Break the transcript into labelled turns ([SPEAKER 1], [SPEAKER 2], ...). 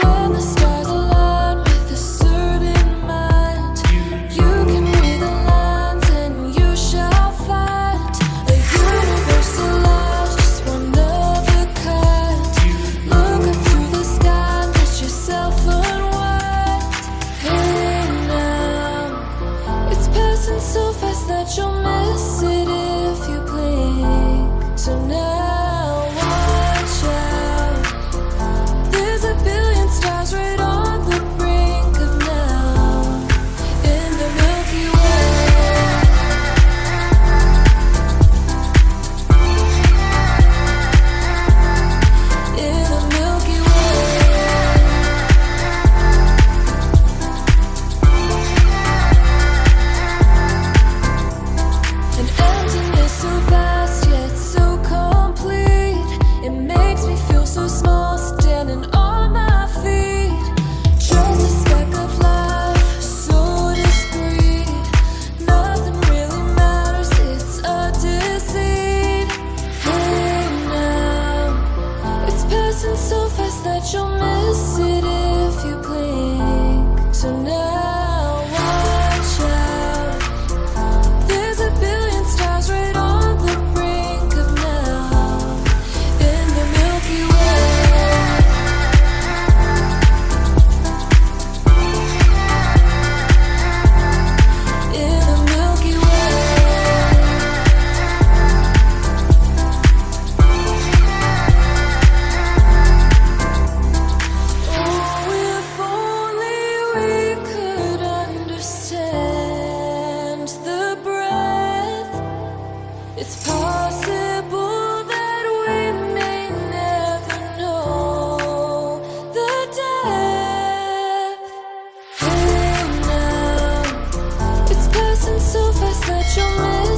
[SPEAKER 1] When the stars align with a certain mind, you can read the lines and you shall find a universal light, just one of a kind. Look up to the sky and let yourself unwind. Hey now, it's passing so fast that you'll miss it if you blink. So now watch out. There's a billion stars right on the brink of now in the Milky Way. In the Milky Way. An emptiness so vast yet so complete. It makes me feel so small standing on my feet. Just a speck of life, so discreet. Nothing really matters, it's a deceit. Hey now, it's passing so fast that you'll miss it if you blink. So now watch out. There's a billion stars right on the brink of now in the Milky Way. In the Milky Way. Oh, if only we could understand the breath. It's possible that we may never know the depth. Hey now, it's passing so fast that you'll miss